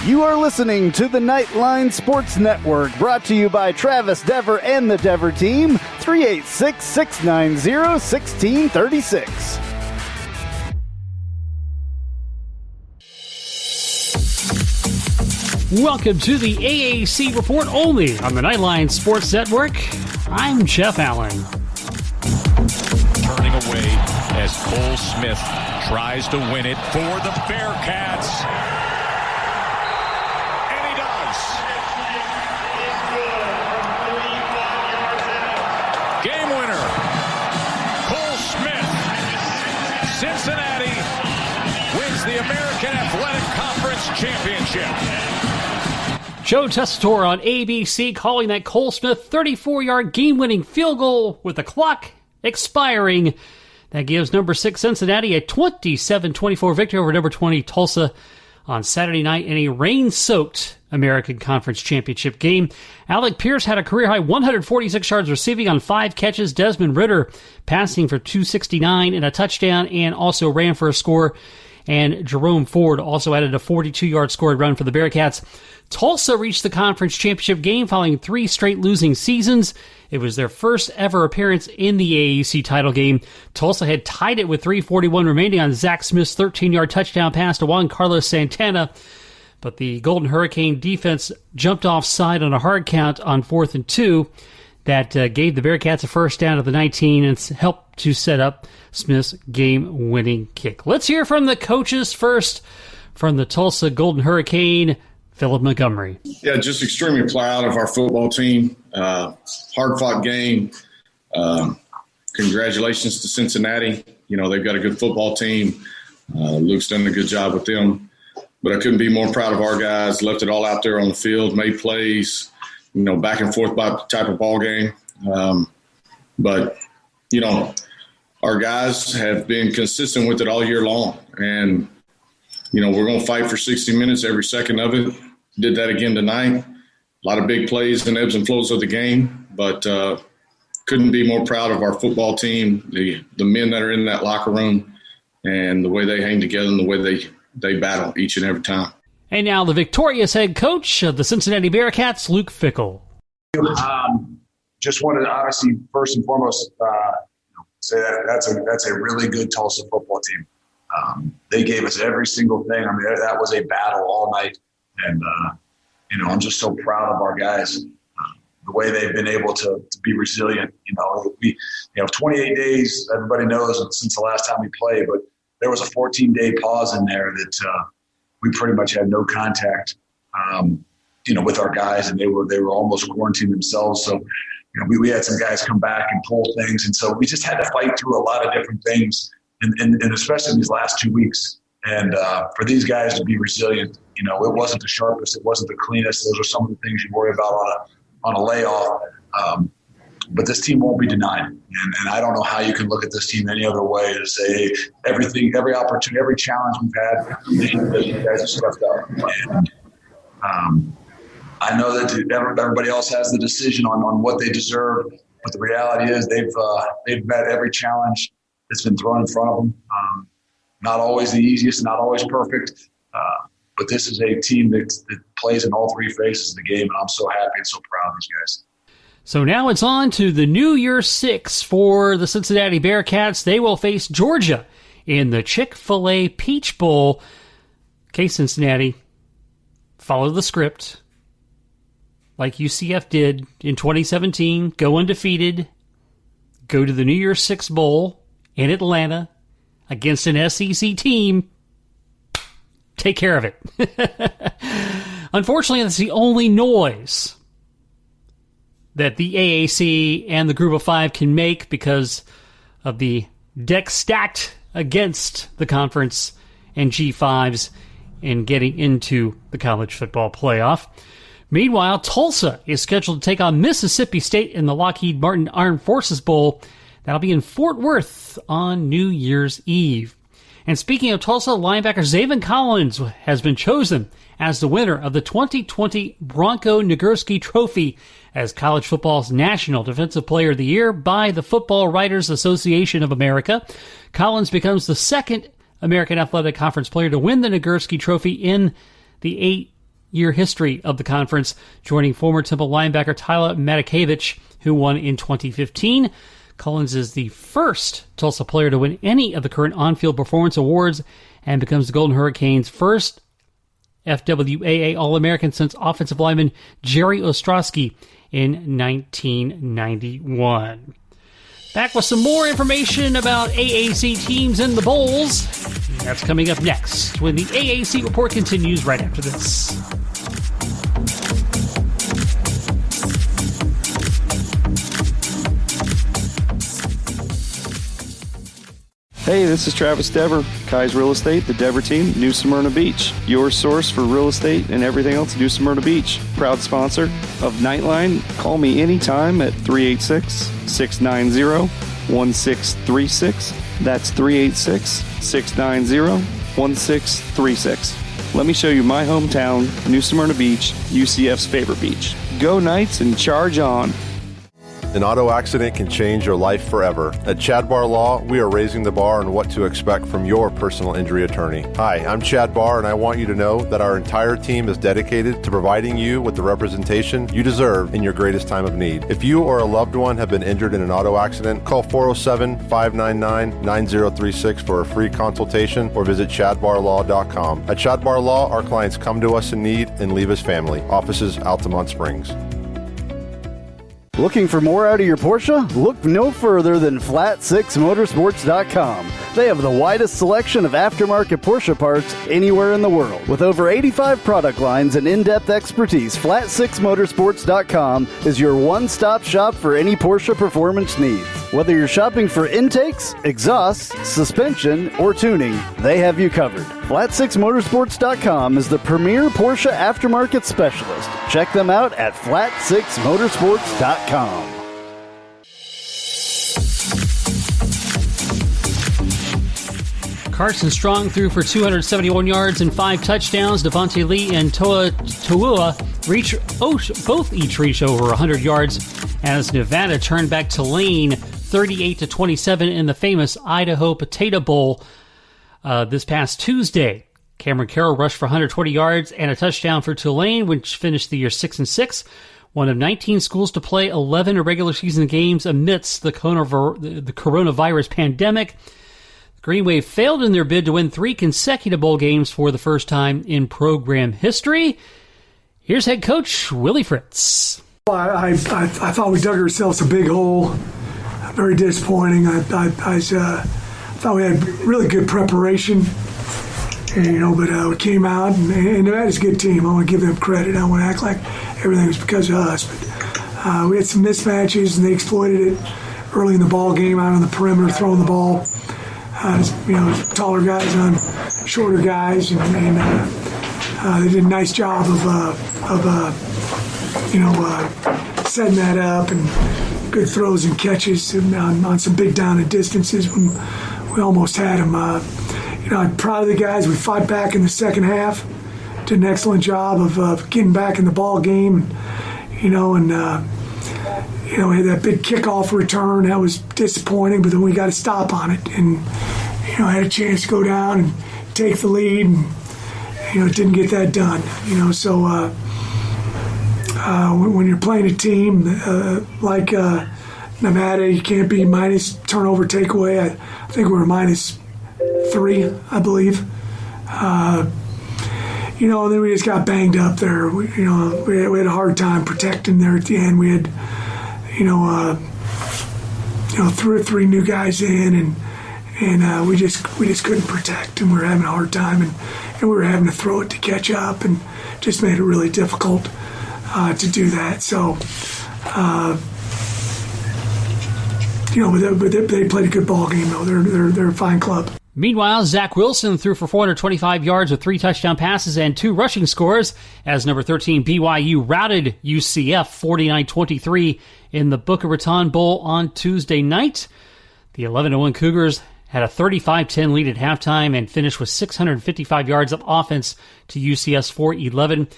You are listening to the Nightline Sports Network, brought to you by Travis Dever and the Dever team, 386-690-1636. Welcome to the AAC Report only on the Nightline Sports Network. I'm Jeff Allen. Turning away as Cole Smith tries to win it for the Bearcats. And he does. Game winner. Cole Smith. Cincinnati wins the American Athletic Conference Championship. Joe Tessitore on ABC calling that Cole Smith 34-yard game-winning field goal with the clock expiring. That gives number 6 Cincinnati a 27-24 victory over number 20 Tulsa on Saturday night in a rain-soaked American Conference Championship game. Alec Pierce had a career-high 146 yards receiving on 5 catches. Desmond Ritter passing for 269 and a touchdown, and also ran for a score. And Jerome Ford also added a 42-yard scored run for the Bearcats. Tulsa reached the conference championship game following 3 straight losing seasons. It was their first ever appearance in the AAC title game. Tulsa had tied it with 3:41 remaining on Zach Smith's 13-yard touchdown pass to Juan Carlos Santana. But the Golden Hurricane defense jumped offside on a hard count on 4th and 2. That gave the Bearcats a first down at the 19 and helped to set up Smith's game-winning kick. Let's hear from the coaches first. From the Tulsa Golden Hurricane, Philip Montgomery. Yeah, just extremely proud of our football team. Hard-fought game. Congratulations to Cincinnati. You know, they've got a good football team. Luke's done a good job with them. But I couldn't be more proud of our guys. Left it all out there on the field, made plays, you know, back and forth type of ball game. But, you know, our guys have been consistent with it all year long. And, you know, we're going to fight for 60 minutes every second of it. Did that again tonight. A lot of big plays and ebbs and flows of the game. But couldn't be more proud of our football team, the men that are in that locker room, and the way they hang together and the way they battle each and every time. And now the victorious head coach of the Cincinnati Bearcats, Luke Fickell. Just wanted to obviously first and foremost say that that's a really good Tulsa football team. They gave us every single thing. I mean, that was a battle all night, and you know, I'm just so proud of our guys. The way they've been able to be resilient. You know, 28 days. Everybody knows since the last time we played, but there was a 14-day pause in there that we pretty much had no contact, you know, with our guys, and they were almost quarantined themselves. So, you know, we had some guys come back and pull things, and so we just had to fight through a lot of different things, and especially in these last 2 weeks. And for these guys to be resilient, you know, it wasn't the sharpest, it wasn't the cleanest. Those are some of the things you worry about on a layoff. But this team won't be denied. And I don't know how you can look at this team any other way to say, hey, everything, every opportunity, every challenge we've had, you guys have stepped up. And I know that everybody else has the decision on what they deserve, but the reality is they've met every challenge that's been thrown in front of them. Not always the easiest, not always perfect, but this is a team that plays in all 3 phases of the game, and I'm so happy and so proud of these guys. So now it's on to the New Year's 6 for the Cincinnati Bearcats. They will face Georgia in the Chick-fil-A Peach Bowl. Okay, Cincinnati, follow the script like UCF did in 2017. Go undefeated. Go to the New Year's 6 Bowl in Atlanta against an SEC team. Take care of it. Unfortunately, that's the only noise that the AAC and the Group of 5 can make because of the deck stacked against the conference and G5s in getting into the college football playoff. Meanwhile, Tulsa is scheduled to take on Mississippi State in the Lockheed Martin Armed Forces Bowl. That'll be in Fort Worth on New Year's Eve. And speaking of Tulsa, linebacker Zaven Collins has been chosen as the winner of the 2020 Bronco Nagurski Trophy as college football's National Defensive Player of the Year by the Football Writers Association of America. Collins becomes the second American Athletic Conference player to win the Nagurski Trophy in the year history of the conference, joining former Temple linebacker Tyler Matakevich, who won in 2015. Collins is the first Tulsa player to win any of the current on-field performance awards and becomes the Golden Hurricanes' first FWAA All-American since offensive lineman Jerry Ostrowski in 1991. Back with some more information about AAC teams in the bowls. That's coming up next when the AAC Report continues right after this. Hey, this is Travis Dever, Kai's Real Estate, the Dever team, New Smyrna Beach. Your source for real estate and everything else, New Smyrna Beach. Proud sponsor of Nightline. Call me anytime at 386-690-1636. That's 386-690-1636. Let me show you my hometown, New Smyrna Beach, UCF's favorite beach. Go Knights and charge on. An auto accident can change your life forever. At Chad Barr Law, we are raising the bar on what to expect from your personal injury attorney. Hi, I'm Chad Barr, and I want you to know that our entire team is dedicated to providing you with the representation you deserve in your greatest time of need. If you or a loved one have been injured in an auto accident, call 407-599-9036 for a free consultation or visit chadbarlaw.com. At Chad Barr Law, our clients come to us in need and leave as family. Offices, Altamont Springs. Looking for more out of your Porsche? Look no further than Flat6Motorsports.com. They have the widest selection of aftermarket Porsche parts anywhere in the world. With over 85 product lines and in-depth expertise, Flat6Motorsports.com is your one-stop shop for any Porsche performance needs. Whether you're shopping for intakes, exhausts, suspension, or tuning, they have you covered. Flat6Motorsports.com is the premier Porsche aftermarket specialist. Check them out at Flat6Motorsports.com. Carson Strong threw for 271 yards and 5 touchdowns. Devontae Lee and Toa both each reached over 100 yards as Nevada turned back Tulane 38-27 in the famous Idaho Potato Bowl this past Tuesday. Cameron Carroll rushed for 120 yards and a touchdown for Tulane, which finished the year 6-6. One of 19 schools to play 11 regular season games amidst the coronavirus pandemic. Green Wave failed in their bid to win 3 consecutive bowl games for the first time in program history. Here's head coach Willie Fritz. I thought we dug ourselves a big hole. Very disappointing. I thought we had really good preparation, and, but we came out, and Nevada's a good team. I want to give them credit. I don't want to act like everything was because of us. But we had some mismatches, and they exploited it early in the ball game out on the perimeter, throwing the ball. Taller guys on shorter guys, and they did a nice job of setting that up, and good throws and catches on some big down and distances when we almost had them. I'm proud of the guys. We fought back in the second half, did an excellent job of getting back in the ball game, we had that big kickoff return. That was disappointing, but then we got a stop on it, and had a chance to go down and take the lead, and didn't get that done. So when you're playing a team like Nevada, you can't be minus turnover takeaway. I think we were -3, I believe. And then we just got banged up there. We had a hard time protecting there at the end. We had, 3 new guys in, and we just couldn't protect, and we were having a hard time, and we were having to throw it to catch up, and just made it really difficult to do that. So, but they played a good ball game though. They're a fine club. Meanwhile, Zach Wilson threw for 425 yards with 3 touchdown passes and 2 rushing scores as number 13 BYU routed UCF 49-23 in the Boca Raton Bowl on Tuesday night. The 11-1 Cougars had a 35-10 lead at halftime and finished with 655 yards of offense to UCF's 411.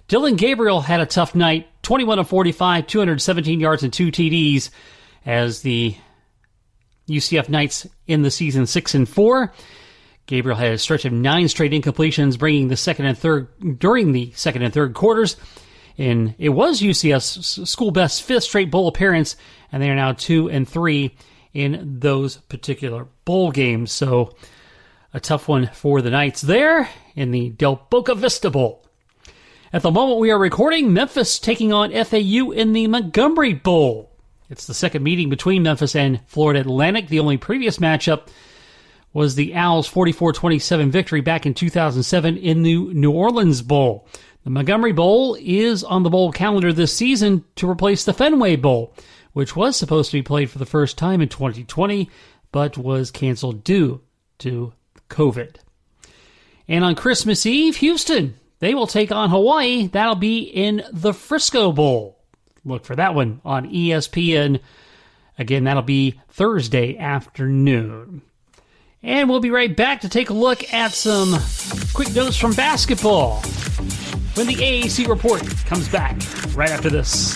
Dylan Gabriel had a tough night, 21-45, 217 yards and 2 TDs as the UCF Knights in the season 6-4. Gabriel had a stretch of 9 straight incompletions, bringing the second and third quarters. And it was UCF's school best 5th straight bowl appearance, and they are now 2-3 in those particular bowl games. So a tough one for the Knights there in the Del Boca Vista Bowl. At the moment we are recording, Memphis taking on FAU in the Montgomery Bowl. It's the second meeting between Memphis and Florida Atlantic. The only previous matchup was the Owls' 44-27 victory back in 2007 in the New Orleans Bowl. The Montgomery Bowl is on the bowl calendar this season to replace the Fenway Bowl, which was supposed to be played for the first time in 2020, but was canceled due to COVID. And on Christmas Eve, Houston, they will take on Hawaii. That'll be in the Frisco Bowl. Look for that one on ESPN. Again, that'll be Thursday afternoon. And we'll be right back to take a look at some quick notes from basketball when the AAC Report comes back right after this.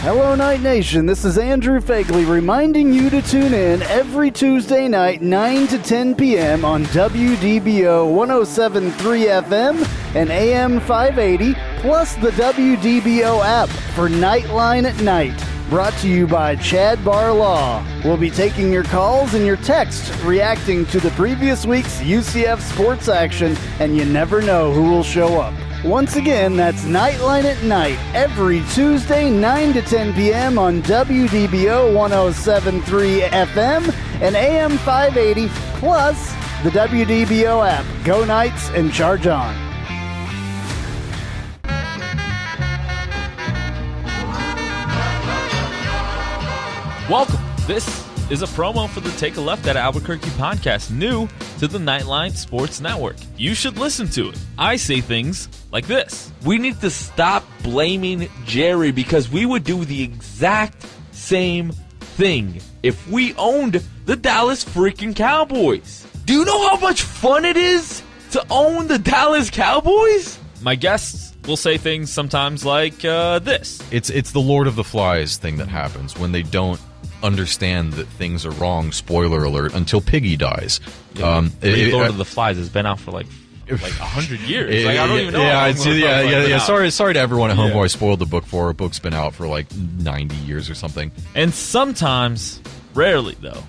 Hello, Night Nation. This is Andrew Fagley reminding you to tune in every Tuesday night, 9 to 10 p.m. on WDBO 107.3 FM and AM 580, plus the WDBO app for Nightline at Night. Brought to you by Chad Bar Law. We'll be taking your calls and your texts reacting to the previous week's UCF sports action, and you never know who will show up. Once again, that's Nightline at Night, every Tuesday, 9 to 10 p.m. on WDBO 107.3 FM and AM 580, plus the WDBO app. Go Knights and charge on. Welcome. This is a promo for the Take a Left at Albuquerque podcast, new to the Nightline Sports Network. You should listen to it. I say things like this. We need to stop blaming Jerry because we would do the exact same thing if we owned the Dallas freaking Cowboys. Do you know how much fun it is to own the Dallas Cowboys? My guests will say things sometimes like this. It's the Lord of the Flies thing that happens when they don't understand that things are wrong, spoiler alert, until Piggy dies. Lord of the Flies has been out for like 100 years. I don't even know. Sorry to everyone at home who I spoiled the book for. A book's been out for like 90 years or something. And sometimes, rarely though,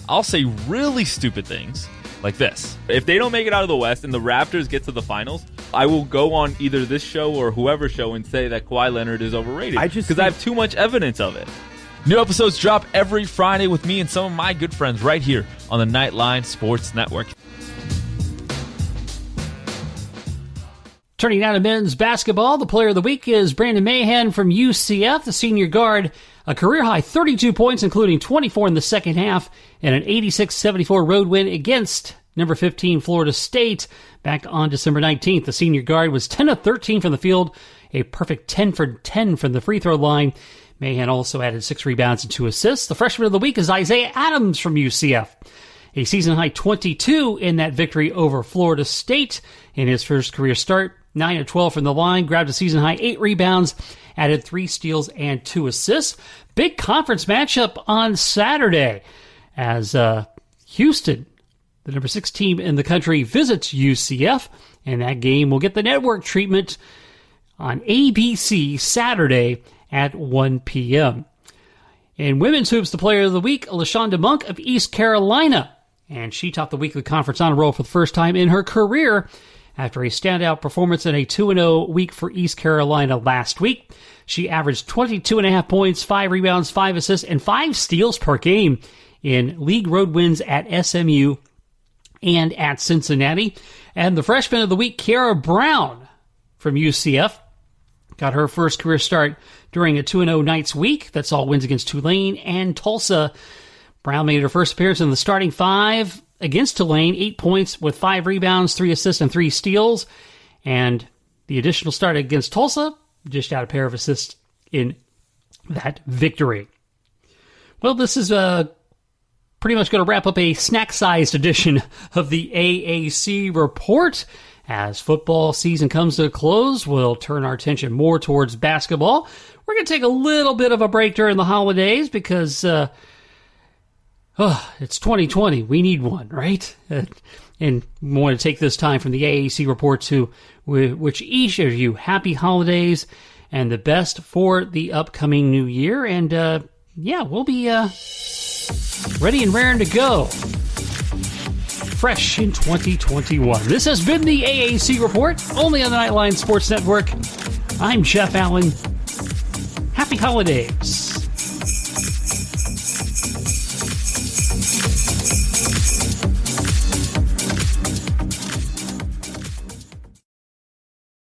I'll say really stupid things like this. If they don't make it out of the West and the Raptors get to the finals, I will go on either this show or whoever's show and say that Kawhi Leonard is overrated because I have too much evidence of it. New episodes drop every Friday with me and some of my good friends right here on the Nightline Sports Network. Turning now to men's basketball, the player of the week is Brandon Mahan from UCF, the senior guard. A career-high 32 points, including 24 in the second half, and an 86-74 road win against number 15 Florida State back on December 19th. The senior guard was 10 of 13 from the field, a perfect 10 for 10 from the free throw line. Mahan also added 6 rebounds and 2 assists. The freshman of the week is Isaiah Adams from UCF. A season-high 22 in that victory over Florida State in his first career start. 9 of 12 from the line, grabbed a season-high 8 rebounds, added 3 steals and 2 assists. Big conference matchup on Saturday as Houston, the number 6 team in the country, visits UCF. And that game will get the network treatment on ABC Saturday at 1 p.m. In women's hoops, the player of the week, LaShonda Monk of East Carolina. And she topped the weekly conference honor roll for the first time in her career after a standout performance in a 2-0 week for East Carolina last week. She averaged 22.5 points, 5 rebounds, 5 assists, and 5 steals per game in league road wins at SMU and at Cincinnati. And the freshman of the week, Kiara Brown from UCF, got her first career start during a 2-0 Knights week. That's all wins against Tulane and Tulsa. Brown made her first appearance in the starting 5 against Tulane, 8 points with 5 rebounds, 3 assists, and 3 steals. And the additional start against Tulsa dished out a pair of assists in that victory. Well, this is pretty much going to wrap up a snack-sized edition of the AAC Report As football season comes to a close, we'll turn our attention more towards basketball. We're going to take a little bit of a break during the holidays because it's 2020. We need one, right? And we want to take this time from the AAC Report to wish each of you happy holidays and the best for the upcoming new year. And we'll be ready and raring to go. Fresh in 2021. This has been the AAC Report, only on the Nightline Sports Network. I'm Jeff Allen. Happy holidays.